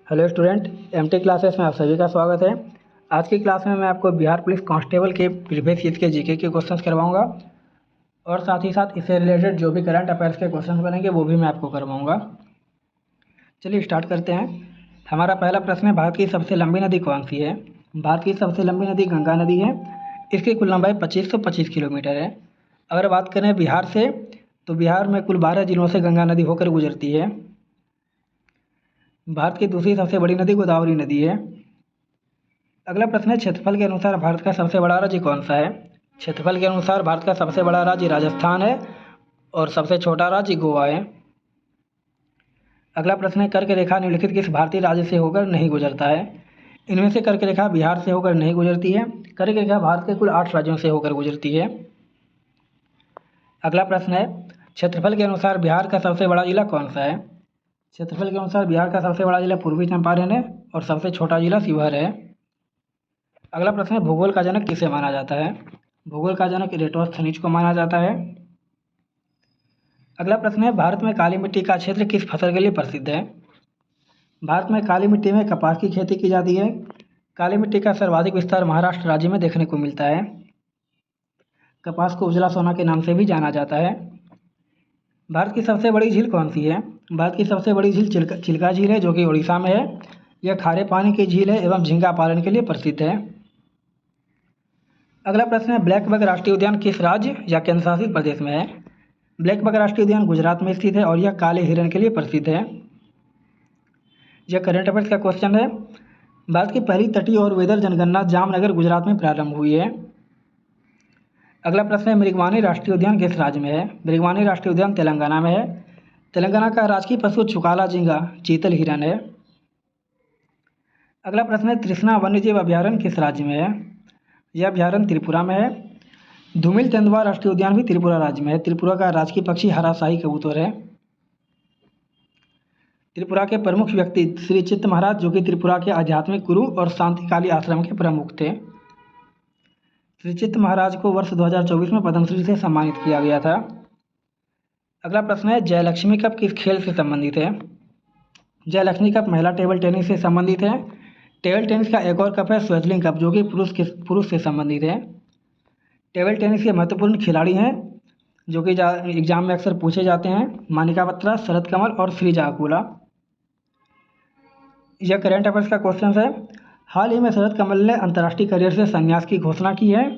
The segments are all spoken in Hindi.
हेलो स्टूडेंट, एमटी क्लासेस में आप सभी का स्वागत है। आज की क्लास में मैं आपको बिहार पुलिस कांस्टेबल के प्रीवियस ईयर के जीके के क्वेश्चंस करवाऊंगा और साथ ही साथ इससे रिलेटेड जो भी करंट अफेयर्स के क्वेश्चंस बनेंगे वो भी मैं आपको करवाऊंगा। चलिए स्टार्ट करते हैं। हमारा पहला प्रश्न है, भारत की सबसे लंबी नदी कौन सी है? भारत की सबसे लंबी नदी गंगा नदी है। इसकी कुल लंबाई 2525 किलोमीटर है। अगर बात करें बिहार से, तो बिहार में कुल 12 जिलों से गंगा नदी होकर गुजरती है। भारत की दूसरी सबसे बड़ी नदी गोदावरी नदी है। अगला प्रश्न है, क्षेत्रफल के अनुसार भारत का सबसे बड़ा राज्य कौन सा है? क्षेत्रफल के अनुसार भारत का सबसे बड़ा राज्य राजस्थान है और सबसे छोटा राज्य गोवा है। अगला प्रश्न है, कर्क रेखा निम्नलिखित किस भारतीय राज्य से होकर नहीं गुजरता है? इनमें से कर्क रेखा बिहार से होकर नहीं गुजरती है। कर्क रेखा भारत के कुल 8 राज्यों से होकर गुजरती है। अगला प्रश्न है, क्षेत्रफल के अनुसार बिहार का सबसे बड़ा जिला कौन सा है? क्षेत्रफल के अनुसार बिहार का सबसे बड़ा जिला पूर्वी चंपारण है और सबसे छोटा जिला शिवहर है। अगला प्रश्न है, भूगोल का जनक किसे माना जाता है? भूगोल का जनक इरेटोस्थनीज को माना जाता है। अगला प्रश्न है, भारत में काली मिट्टी का क्षेत्र किस फसल के लिए प्रसिद्ध है? भारत में काली मिट्टी में कपास की खेती की जाती है। काली मिट्टी का सर्वाधिक विस्तार महाराष्ट्र राज्य में देखने को मिलता है। कपास को उजला सोना के नाम से भी जाना जाता है। भारत की सबसे बड़ी झील कौन सी है? भारत की सबसे बड़ी झील चिल्का झील है, जो कि उड़ीसा में है। यह खारे पानी की झील है एवं झींगा पालन के लिए प्रसिद्ध है। अगला प्रश्न है, ब्लैक बक राष्ट्रीय उद्यान किस राज्य या केंद्र शासित प्रदेश में है? ब्लैक बक राष्ट्रीय उद्यान गुजरात में स्थित है और यह काले हिरण के लिए प्रसिद्ध है। यह करंट अफेयर्स का क्वेश्चन है। भारत की पहली तटीय और वेदर जनगणना जामनगर गुजरात में प्रारंभ हुई है। अगला प्रश्न है, मृगवानी राष्ट्रीय उद्यान किस राज्य में है? मृगवानी राष्ट्रीय उद्यान तेलंगाना में है। तेलंगाना का राजकीय पशु छुकाला झींगा चीतल हिरण है। अगला प्रश्न है, तृष्णा वन्यजीव अभ्यारण्य किस राज्य में है? यह अभ्यारण्य त्रिपुरा में है। धूमिल तेंदुआ राष्ट्रीय उद्यान भी त्रिपुरा राज्य में है। त्रिपुरा का राजकीय पक्षी हरा शाही कबूतर है। त्रिपुरा के प्रमुख व्यक्ति श्री चित्त महाराज, जो कि त्रिपुरा के आध्यात्मिक गुरु और शांतिकाली आश्रम के प्रमुख थे। श्री चित्त महाराज को वर्ष 2024 में पद्मश्री से सम्मानित किया गया था। अगला प्रश्न है, जयलक्ष्मी कप किस खेल से संबंधित है? जयलक्ष्मी कप महिला टेबल टेनिस से संबंधित है। टेबल टेनिस का एक और कप है स्वेटलिंग कप, जो कि पुरुष से संबंधित है। टेबल टेनिस के महत्वपूर्ण खिलाड़ी हैं जो कि एग्जाम में अक्सर पूछे जाते हैं, मानिका बत्रा, शरद कमल और श्रीजा अकुला। यह करंट अफेयर्स का क्वेश्चन है। हाल ही में शरद कमल ने अंतर्राष्ट्रीय करियर से संन्यास की घोषणा की है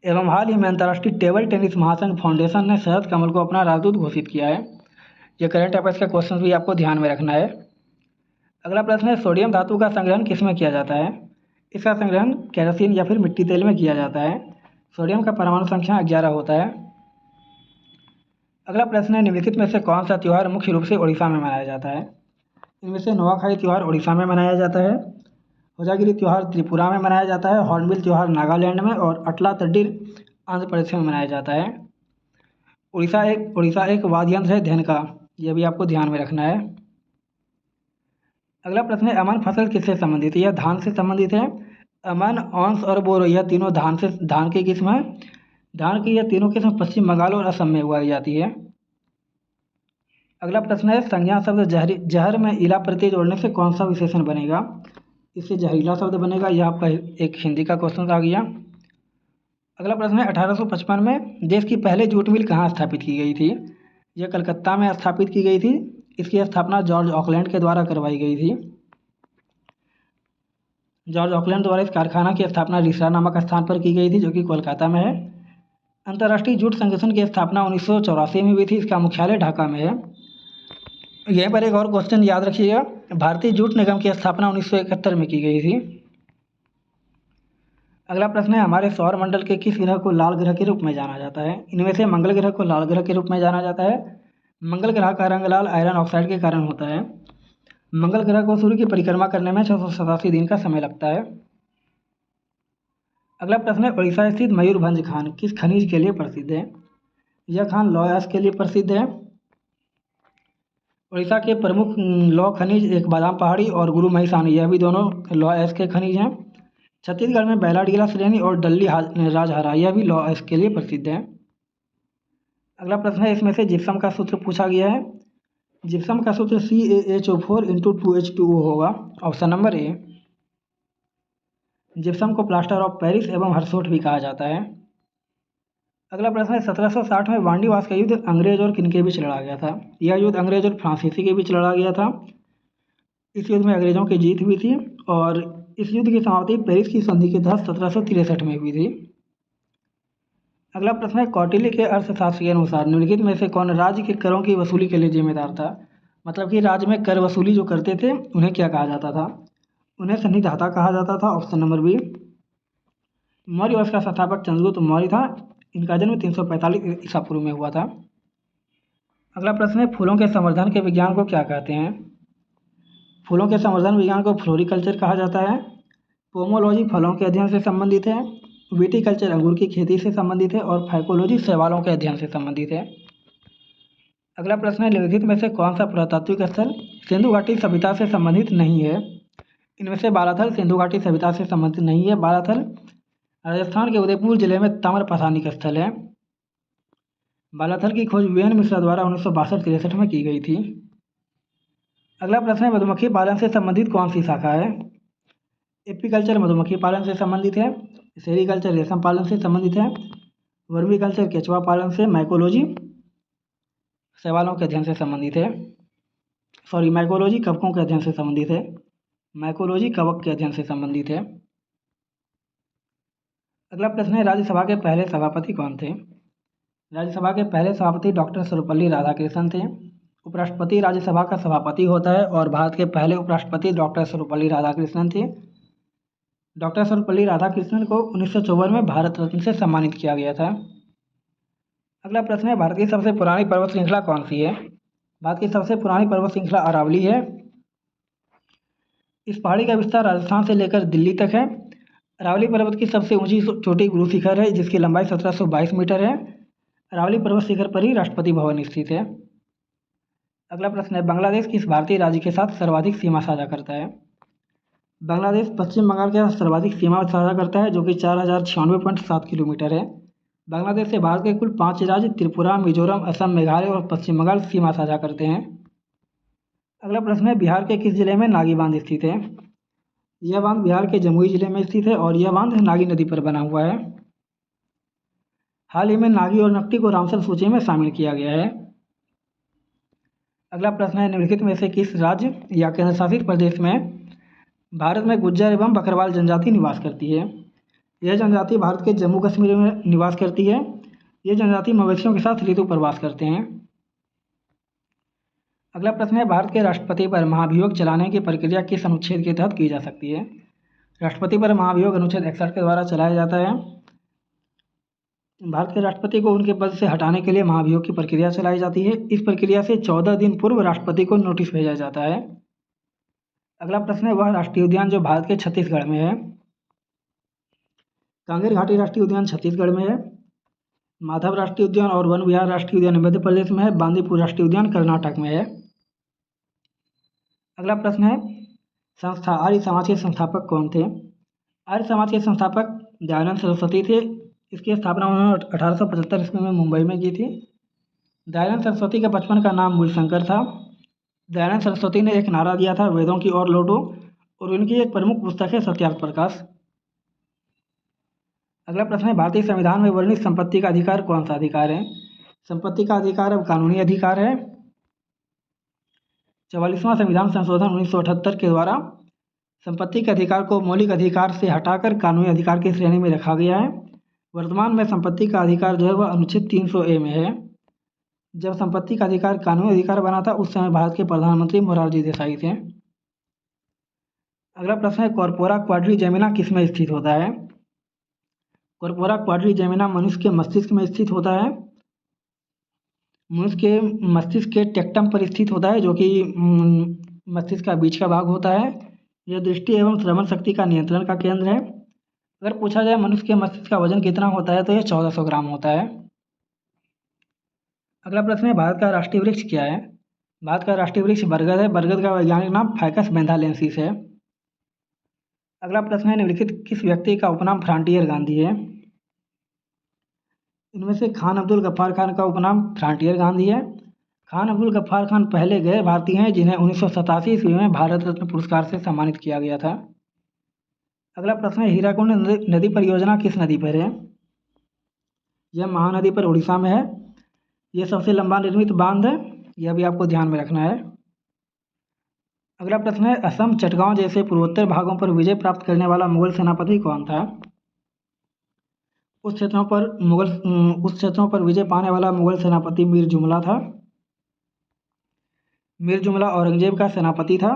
एवं हाल ही में अंतर्राष्ट्रीय टेबल टेनिस महासंघ फाउंडेशन ने शरद कमल को अपना राजदूत घोषित किया है। यह करंट अफेयर्स का क्वेश्चन भी आपको ध्यान में रखना है। अगला प्रश्न है, सोडियम धातु का संग्रहण किस में किया जाता है? इसका संग्रहण केरोसिन या फिर मिट्टी तेल में किया जाता है। सोडियम का परमाणु संख्या 11 होता है। अगला प्रश्न है, निम्नलिखित में से कौन सा त्यौहार मुख्य रूप से उड़ीसा में मनाया जाता है? इनमें से नुआखाई त्यौहार उड़ीसा में मनाया जाता है। होजागिरी त्यौहार त्रिपुरा में मनाया जाता है। हॉर्नबिल त्यौहार नागालैंड में और अटला तड्डीर आंध्र प्रदेश में मनाया जाता है। उड़ीसा एक वाद्य यंत्र है धन का, यह भी आपको ध्यान में रखना है। अगला प्रश्न है, अमन फसल किससे संबंधित है? यह धान से संबंधित है। अमन, औंस और बोरो यह तीनों धान की किस्म है। धान की यह तीनों किस्म पश्चिम बंगाल और असम में उगाई जाती है। अगला प्रश्न है, संज्ञा शब्द जहर में इला प्रत्यय जोड़ने से कौन सा विशेषण बनेगा? इससे जहरीला शब्द बनेगा। यह आपका एक हिंदी का क्वेश्चन आ गया। अगला प्रश्न है, 1855 में देश की पहले जूट मिल कहाँ स्थापित की गई थी? यह कलकत्ता में स्थापित की गई थी। इसकी स्थापना जॉर्ज ऑकलैंड के द्वारा करवाई गई थी। जॉर्ज ऑकलैंड द्वारा इस कारखाना की स्थापना रिसरा नामक स्थान पर की गई थी, जो कि कोलकाता में है। अंतर्राष्ट्रीय जूट संगठन की स्थापना 1984 में हुई थी। इसका मुख्यालय ढाका में है। यहीं पर एक और क्वेश्चन याद रखिएगा, भारतीय जूट निगम की स्थापना 1971 में की गई थी। अगला प्रश्न है, हमारे सौर मंडल के किस ग्रह को लाल ग्रह के रूप में जाना जाता है? इनमें से मंगल ग्रह को लाल ग्रह के रूप में जाना जाता है। मंगल ग्रह का रंग लाल आयरन ऑक्साइड के कारण होता है। मंगल ग्रह को सूर्य की परिक्रमा करने में 687 दिन का समय लगता है। अगला प्रश्न है, उड़ीसा स्थित मयूरभंज खान किस खनिज के लिए प्रसिद्ध है? यह खान लौह अयस्क के लिए प्रसिद्ध है। उड़ीसा के प्रमुख लौह खनिज एक बादाम पहाड़ी और गुरु महिसानी, यह भी दोनों लौह अयस्क के खनिज हैं। छत्तीसगढ़ में बैलाडीला श्रेणी और डल्ली राजहरा, यह भी लौह अयस्क के लिए प्रसिद्ध है। अगला प्रश्न है, इसमें से जिप्सम का सूत्र पूछा गया है। जिप्सम का सूत्र CaHO4 × 2H2O होगा। Option number A. जिप्सम को प्लास्टर ऑफ पेरिस एवं हर्सोट भी कहा जाता है। अगला प्रश्न है 1760 में वांडीवास का युद्ध अंग्रेज और किनके बीच लड़ा गया था? यह युद्ध अंग्रेज और फ्रांसीसी के बीच लड़ा गया था। इस युद्ध में अंग्रेजों की जीत हुई थी और इस युद्ध की समाप्ति पेरिस की संधि के तहत 1763 में हुई थी। अगला प्रश्न है कौटिल्य के अर्थशास्त्र के अनुसार निम्नलिखित में से कौन राज्य के करों की वसूली के लिए जिम्मेदार था? मतलब कि राज्य में कर वसूली जो करते थे उन्हें क्या कहा जाता था? उन्हें संनिधाता कहा जाता था। Option number B. मौर्य वंश का संस्थापक चंद्रगुप्त मौर्य था। इनका जन्म 345 ईसा पूर्व में हुआ था। अगला प्रश्न है फूलों के संवर्धन के विज्ञान को क्या कहते हैं? फूलों के संवर्धन विज्ञान को फ्लोरिकल्चर कहा जाता है। पोमोलॉजी फलों के अध्ययन से संबंधित है। विटिकल्चर अंगूर की खेती से संबंधित है और फाइकोलॉजी शैवालों के अध्ययन से संबंधित है। अगला प्रश्न है निम्नलिखित में से कौन सा पुरातात्विक स्थल सिंधु घाटी सभ्यता से संबंधित नहीं है? इनमें से बालाथल सिंधु घाटी सभ्यता से संबंधित नहीं है। बालाथल राजस्थान के उदयपुर जिले में ताम्रपठानिक स्थल है। बालाथल की खोज वीएन मिश्रा द्वारा 1962-63 में की गई थी। अगला प्रश्न है मधुमक्खी पालन से संबंधित कौन सी शाखा है? एपीकल्चर मधुमक्खी पालन से संबंधित है। सेरीकल्चर रेशम पालन से संबंधित है। वर्मीकल्चर केचुआ पालन से। माइकोलॉजी शैवालों के अध्ययन से संबंधित है। माइकोलॉजी कवकों के अध्ययन से संबंधित है। माइकोलॉजी कवक के अध्ययन से संबंधित है। अगला प्रश्न है राज्यसभा के पहले सभापति कौन थे? राज्यसभा के पहले सभापति डॉक्टर सर्वपल्ली राधाकृष्णन थे। उपराष्ट्रपति राज्यसभा का सभापति होता है और भारत के पहले उपराष्ट्रपति डॉक्टर सर्वपल्ली राधाकृष्णन थे। डॉक्टर सर्वपल्ली राधाकृष्णन को 1954 में भारत रत्न से सम्मानित किया गया था। अगला प्रश्न है भारत की सबसे पुरानी पर्वत श्रृंखला कौन सी है? भारत की सबसे पुरानी पर्वत श्रृंखला अरावली है। इस पहाड़ी का विस्तार राजस्थान से लेकर दिल्ली तक है। अरावली पर्वत की सबसे ऊंची चोटी गुरु शिखर है जिसकी लंबाई 1722 मीटर है। अरावली पर्वत शिखर पर ही राष्ट्रपति भवन स्थित है। अगला प्रश्न है बांग्लादेश किस भारतीय राज्य के साथ सर्वाधिक सीमा साझा करता है? बांग्लादेश पश्चिम बंगाल के साथ सर्वाधिक सीमा साझा करता है जो कि 4096.7 किलोमीटर है। बांग्लादेश से भारत के कुल 5 राज्य त्रिपुरा, मिजोरम, असम, मेघालय और पश्चिम बंगाल सीमा साझा करते हैं। अगला प्रश्न है बिहार के किस जिले में नागी बांध स्थित है? यह बांध बिहार के जमुई जिले में स्थित है और यह बांध नागी नदी पर बना हुआ है। हाल ही में नागी और नकटी को रामसर सूची में शामिल किया गया है। अगला प्रश्न है निम्नलिखित में से किस राज्य या केंद्र शासित प्रदेश में भारत में गुज्जर एवं बकरवाल जनजाति निवास करती है? यह जनजाति भारत के जम्मू कश्मीर में निवास करती है। ये जनजाति मवेशियों के साथ ऋतु प्रवास करते हैं। अगला प्रश्न है भारत के राष्ट्रपति पर महाभियोग चलाने की प्रक्रिया किस अनुच्छेद के तहत की जा सकती है? राष्ट्रपति पर महाभियोग अनुच्छेद 61 के द्वारा चलाया जाता है। भारत के राष्ट्रपति को उनके पद से हटाने के लिए महाभियोग की प्रक्रिया चलाई जाती है। इस प्रक्रिया से 14 दिन पूर्व राष्ट्रपति को नोटिस भेजा जाता है। अगला प्रश्न है वह राष्ट्रीय उद्यान जो भारत के छत्तीसगढ़ में है? कांगेर घाटी राष्ट्रीय उद्यान छत्तीसगढ़ में है। माधव राष्ट्रीय उद्यान और वन विहार राष्ट्रीय उद्यान मध्य प्रदेश में है। बांदीपुर राष्ट्रीय उद्यान कर्नाटक में है। अगला प्रश्न है संस्था आर्य समाज के संस्थापक कौन थे? आर्य समाज के संस्थापक दयानंद सरस्वती थे। इसकी स्थापना उन्होंने 1875 ईस्वी में मुंबई में की थी। दयानंद सरस्वती का बचपन का नाम मूलशंकर था। दयानंद सरस्वती ने एक नारा दिया था वेदों की ओर लौटो और उनकी एक प्रमुख पुस्तक है सत्यार्थ प्रकाश। अगला प्रश्न है भारतीय संविधान में वर्णित संपत्ति का अधिकार कौन सा अधिकार है? संपत्ति का अधिकार अब कानूनी अधिकार है। 44वां संविधान संशोधन 1978 के द्वारा संपत्ति के अधिकार को मौलिक अधिकार से हटाकर कानूनी अधिकार की श्रेणी में रखा गया है। वर्तमान में संपत्ति का अधिकार जो है वह अनुच्छेद 300A में है। जब संपत्ति का अधिकार कानूनी अधिकार बना था उस समय भारत के प्रधानमंत्री मोरारजी देसाई थे। अगला प्रश्न है कॉर्पोरा क्वाड्रिजेमिना किस में स्थित होता है? कॉर्पोरा क्वाड्रिजेमिना मनुष्य के मस्तिष्क में स्थित होता है। मनुष्य के मस्तिष्क के टेक्टम पर स्थित होता है जो कि मस्तिष्क का बीच का भाग होता है। यह दृष्टि एवं श्रवण शक्ति का नियंत्रण का केंद्र है। अगर पूछा जाए मनुष्य के मस्तिष्क का वजन कितना होता है तो यह 1400 ग्राम होता है। अगला प्रश्न है भारत का राष्ट्रीय वृक्ष क्या है? भारत का राष्ट्रीय वृक्ष बरगद है। बरगद का वैज्ञानिक नाम फाइकस बेंथालेंसिस है। अगला प्रश्न है निम्नलिखित किस व्यक्ति का उपनाम फ्रांटियर गांधी है? इनमें से खान अब्दुल गफ्फार खान का उपनाम फ्रांटियर गांधी है। खान अब्दुल गफ्फार खान पहले गैर भारतीय हैं जिन्हें 1987 ईस्वी में भारत रत्न पुरस्कार से सम्मानित किया गया था। अगला प्रश्न है, हीराकुंड नदी परियोजना किस नदी पर है? यह महानदी पर उड़ीसा में है। यह सबसे लंबा निर्मित बांध है, यह भी आपको ध्यान में रखना है। अगला प्रश्न है, असम, चटगांव जैसे पूर्वोत्तर भागों पर विजय प्राप्त करने वाला मुगल सेनापति कौन था? उस क्षेत्रों पर विजय पाने वाला मुगल सेनापति मीर जुमला था। मीर जुमला औरंगजेब का सेनापति था।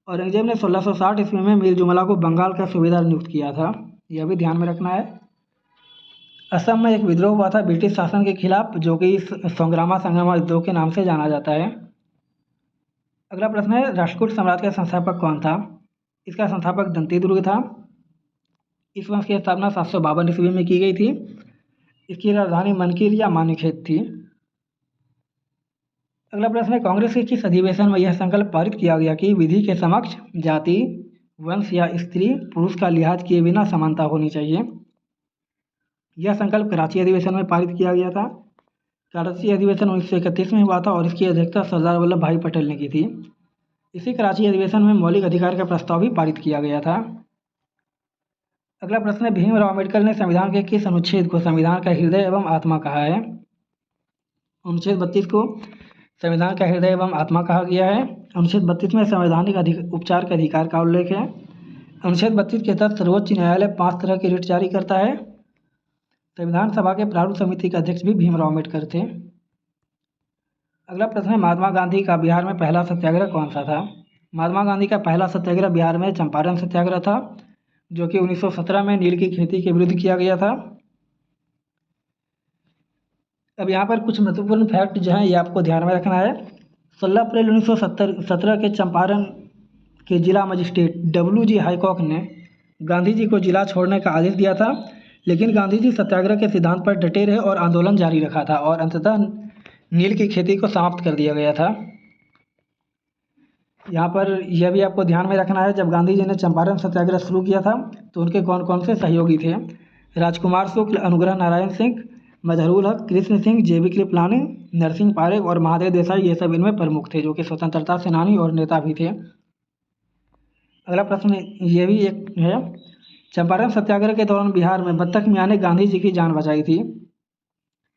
औरंगजेब ने 1660 ईस्वी में मीर जुमला को बंगाल का सूबेदार नियुक्त किया था, यह भी ध्यान में रखना है। असम में एक विद्रोह हुआ था ब्रिटिश शासन के खिलाफ, जो कि संग्रामा संगमा विद्रोह के नाम से जाना जाता है। अगला प्रश्न है, राष्ट्रकूट साम्राज्य का संस्थापक कौन था? इसका संस्थापक दंतीदुर्ग था। इस वंश की स्थापना 752 ईस्वी में की गई थी। इसकी राजधानी मनकीर या मानिकहेत थी। अगला प्रश्न है, कांग्रेस के किस अधिवेशन में यह संकल्प पारित किया गया कि विधि के समक्ष जाति, वंश या स्त्री पुरुष का लिहाज किए बिना समानता होनी चाहिए? यह संकल्प कराची अधिवेशन में पारित किया गया था। कराची अधिवेशन 1931 में हुआ था और इसकी अध्यक्षता सरदार वल्लभ भाई पटेल ने की थी। इसी कराची अधिवेशन में मौलिक अधिकार का प्रस्ताव भी पारित किया गया था। अगला प्रश्न है, भीमराव अम्बेडकर ने संविधान के किस अनुच्छेद को संविधान का हृदय एवं आत्मा कहा है? अनुच्छेद 32 को संविधान का हृदय एवं आत्मा कहा गया है। अनुच्छेद 32 में संवैधानिक उपचार के अधिकार का उल्लेख है। अनुच्छेद 32 के तहत सर्वोच्च न्यायालय 5 तरह की रिट जारी करता है। संविधान सभा के प्रारूप समिति के अध्यक्ष भी भीमराव अम्बेडकर थे। अगला प्रश्न है, महात्मा गांधी का बिहार में पहला सत्याग्रह कौन सा था? महात्मा गांधी का पहला सत्याग्रह बिहार में चंपारण सत्याग्रह था, जो कि 1917 में नील की खेती के विरुद्ध किया गया था। अब यहाँ पर कुछ महत्वपूर्ण फैक्ट जो हैं ये आपको ध्यान में रखना है। 16 अप्रैल 1917 के चंपारण के जिला मजिस्ट्रेट WG हाईकॉक ने गांधी जी को जिला छोड़ने का आदेश दिया था, लेकिन गांधी जी सत्याग्रह के सिद्धांत पर डटे रहे और आंदोलन जारी रखा था और अंततः नील की खेती को समाप्त कर दिया गया था। यहाँ पर यह भी आपको ध्यान में रखना है, जब गांधी जी ने चंपारण सत्याग्रह शुरू किया था तो उनके कौन कौन से सहयोगी थे? राजकुमार शुक्ल, अनुग्रह नारायण सिंह, मजहरूल हक, कृष्ण सिंह, JB कृपलानी, नरसिंह पारेख और महादेव देसाई, ये सब इनमें प्रमुख थे, जो कि स्वतंत्रता सेनानी और नेता भी थे। अगला प्रश्न ये भी एक है, चंपारण सत्याग्रह के दौरान बिहार में बत्तख मियाँ ने गांधी जी की जान बचाई थी।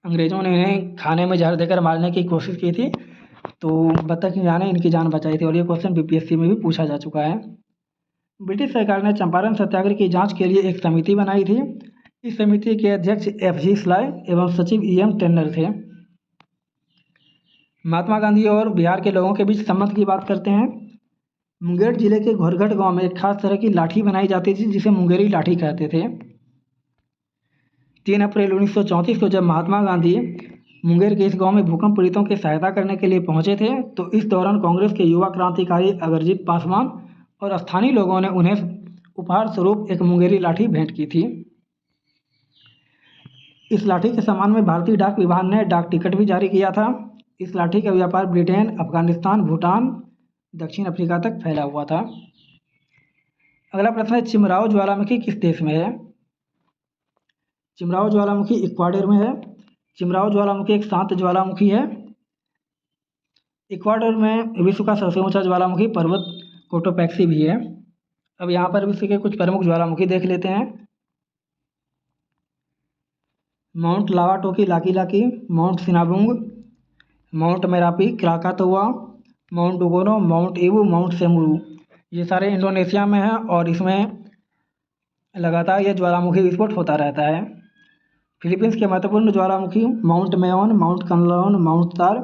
अंग्रेजों ने इन्हें खाने में जहर देकर मारने की कोशिश की थी, तो बत्तख मियाँ ने इनकी जान बचाई थी और ये क्वेश्चन BPSC में भी पूछा जा चुका है। ब्रिटिश सरकार ने चंपारण सत्याग्रह की जांच के लिए एक समिति बनाई थी। इस समिति के अध्यक्ष FG स्लाय एवं सचिव EM टेन्नर थे। महात्मा गांधी और बिहार के लोगों के बीच संबंध की बात करते हैं। मुंगेर जिले के घोरघट गांव में एक खास तरह की लाठी बनाई जाती थी, जिसे मुंगेरी लाठी कहते थे। 3 अप्रैल 1934 को जब महात्मा गांधी मुंगेर के इस गांव में भूकंप पीड़ितों की सहायता करने के लिए पहुंचे थे, तो इस दौरान कांग्रेस के युवा क्रांतिकारी अगरजीत पासवान और स्थानीय लोगों ने उन्हें उपहार स्वरूप एक मुंगेरी लाठी भेंट की थी। इस लाठी के सम्मान में भारतीय डाक विभाग ने डाक टिकट भी जारी किया था। इस लाठी का व्यापार ब्रिटेन, अफगानिस्तान, भूटान, दक्षिण अफ्रीका तक फैला हुआ था। अगला प्रश्न है, चिमराव ज्वालामुखी किस देश में है? चिमराव ज्वालामुखी इक्वाडोर में है। चिमराव ज्वालामुखी एक शांत ज्वालामुखी है। इक्वाडोर में विश्व का सबसे ऊंचा ज्वालामुखी पर्वत कोटोपैक्सी भी है। अब यहाँ पर विश्व के कुछ प्रमुख ज्वालामुखी देख लेते हैं। माउंट लावाटोकी लाकी, mount Sinabung, mount Merapi Krakatoa, mount उगोनो, माउंट इबू, माउंट सेमुरू, ये सारे इंडोनेशिया में हैं और इसमें लगातार ये ज्वालामुखी विस्फोट होता रहता है। फिलीपींस के महत्वपूर्ण ज्वालामुखी माउंट मेयोन, माउंट कनलोन, माउंट तार।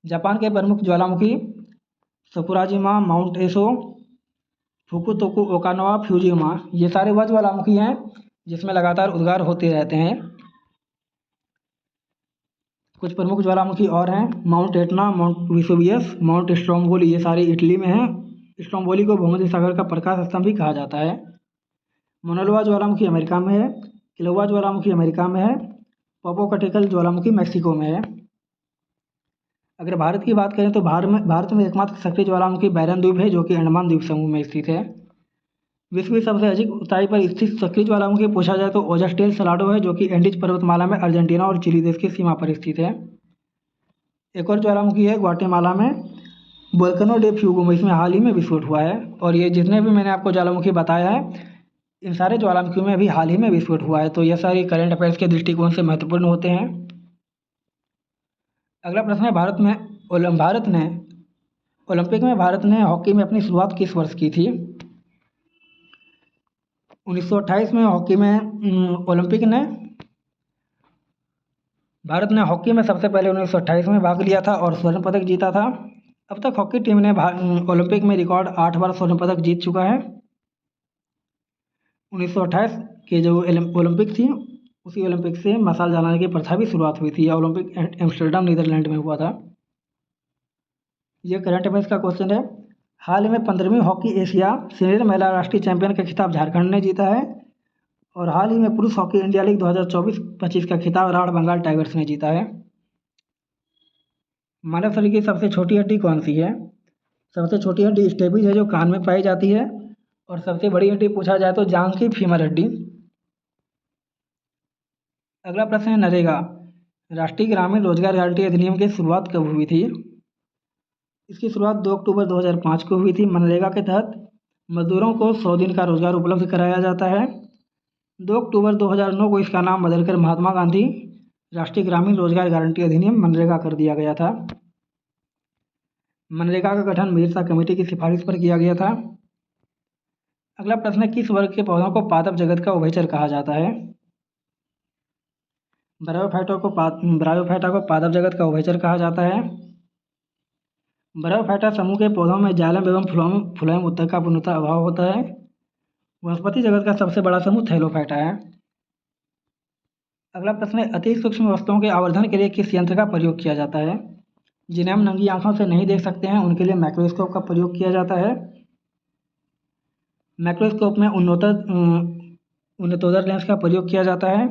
जापान के प्रमुख ज्वालामुखी सकुराजिमा, माउंट एसो, फुकुतोकु ओकानोवा, फ्यूजिमा, ये सारे वह ज्वालामुखी हैं जिसमें लगातार उद्गार होते रहते हैं। कुछ प्रमुख ज्वालामुखी और हैं, mount Etna, mount Vesuvius, mount Stromboli, ये सारे इटली में हैं। स्ट्रोम्बोली को भूमध्य सागर का प्रकाश स्तंभ भी कहा जाता है। मोनालोआ ज्वालामुखी अमेरिका में है। किलोवा ज्वालामुखी अमेरिका में है। पोपोकटिकल ज्वालामुखी मैक्सिको में है। अगर भारत की बात करें तो भारत में एकमात्र सक्रिय ज्वालामुखी बैरन द्वीप है, जो कि अंडमान द्वीप समूह में स्थित है। विश्व की सबसे अधिक ऊंचाई पर स्थित सक्रिय ज्वालामुखी पूछा जाए तो ओजास्टेल सलाडो है, जो कि एंडीज पर्वतमाला में अर्जेंटीना और चिली देश की सीमा पर स्थित है। एक और ज्वालामुखी है ग्वाटेमाला में, वोल्केनो डे फ्यूगो, इसमें हाल ही में विस्फोट हुआ है। और ये जितने भी मैंने आपको ज्वालामुखी बताया है, इन सारे ज्वालामुखियों में अभी हाल ही में विस्फोट हुआ है। तो ये सारी करंट अफेयर्स के दृष्टिकोण से महत्वपूर्ण होते हैं। अगला प्रश्न है, ओलंपिक में भारत ने हॉकी में अपनी शुरुआत किस वर्ष की थी? 1928 में हॉकी में ओलंपिक ने भारत ने हॉकी में सबसे पहले 1928 में भाग लिया था और स्वर्ण पदक जीता था। अब तक हॉकी टीम ने ओलंपिक में रिकॉर्ड 8 बार स्वर्ण पदक जीत चुका है। 1928 के जो ओलंपिक थी, उसी ओलंपिक से मशाल जलाने की प्रथा भी शुरुआत हुई थी। यह ओलंपिक एम्स्टर्डम नीदरलैंड में हुआ था। ये करंट अफेयर्स का क्वेश्चन है। हाल ही में 15वीं हॉकी एशिया सीनियर महिला राष्ट्रीय चैंपियन का खिताब झारखंड ने जीता है। और हाल ही में पुरुष हॉकी इंडिया लीग 2024-25 का खिताब राढ़ बंगाल टाइगर्स ने जीता है। मानव शरीर की सबसे छोटी हड्डी कौन सी है? सबसे छोटी हड्डी स्टेपिज है, जो कान में पाई जाती है। और सबसे बड़ी हड्डी पूछा जाए तो जांघ की फीमर हड्डी। अगला प्रश्न है, नरेगा राष्ट्रीय ग्रामीण रोजगार गारंटी अधिनियम की शुरुआत कब हुई थी? इसकी शुरुआत 2 अक्टूबर 2005 को हुई थी। मनरेगा के तहत मजदूरों को 100 दिन का रोजगार उपलब्ध कराया जाता है। 2 अक्टूबर 2009 को इसका नाम बदलकर महात्मा गांधी राष्ट्रीय ग्रामीण रोजगार गारंटी अधिनियम मनरेगा कर दिया गया था। मनरेगा का गठन मीरसा कमेटी की सिफारिश पर किया गया था। अगला प्रश्न है, किस वर्ग के पौधों को पादप जगत का उभयचर कहा जाता है? ब्रायोफाइटा को पादप जगत का उभयचर कहा जाता है। ब्रायोफाइटा समूह के पौधों में जाइलम एवं फ्लोएम उत्तक का पूर्णतः अभाव होता है। वनस्पति जगत का सबसे बड़ा समूह थैलोफाइटा है। अगला प्रश्न है, अति सूक्ष्म वस्तुओं के आवर्धन के लिए किस यंत्र का प्रयोग किया जाता है? जिन्हें हम नंगी आंखों से नहीं देख सकते हैं, उनके लिए माइक्रोस्कोप का प्रयोग किया जाता है। माइक्रोस्कोप में उन्नतोदर लेंस का प्रयोग किया जाता है।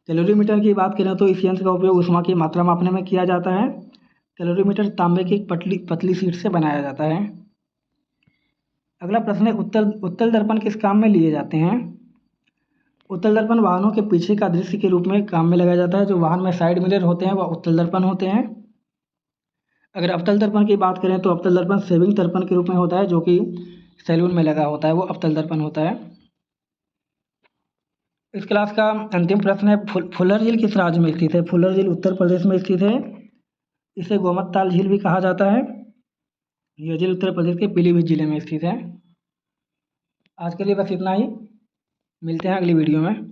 कैलोरीमीटर की बात करें तो इस यंत्र का उपयोग ऊष्मा की मात्रा मापने में किया जाता है। कैलोरीमीटर तांबे की पतली शीट से बनाया जाता है। अगला प्रश्न है, उत्तल दर्पण किस काम में लिए जाते हैं? उत्तल दर्पण वाहनों के पीछे का दृश्य के रूप में काम में लगाया जाता है। जो वाहन में साइड मिरर होते हैं वह उत्तल दर्पण होते हैं। अगर अवतल दर्पण की बात करें तो अवतल दर्पण शेविंग दर्पण के रूप में होता है, जो कि सैलून में लगा होता है, वो अवतल दर्पण होता है। इस क्लास का अंतिम प्रश्न है, फुलर झील किस राज्य में स्थित है? फुलर झील उत्तर प्रदेश में स्थित है। इसे गोमत ताल झील भी कहा जाता है। यह झील उत्तर प्रदेश के पीलीभीत जिले में स्थित है। आज के लिए बस इतना ही। मिलते हैं अगली वीडियो में।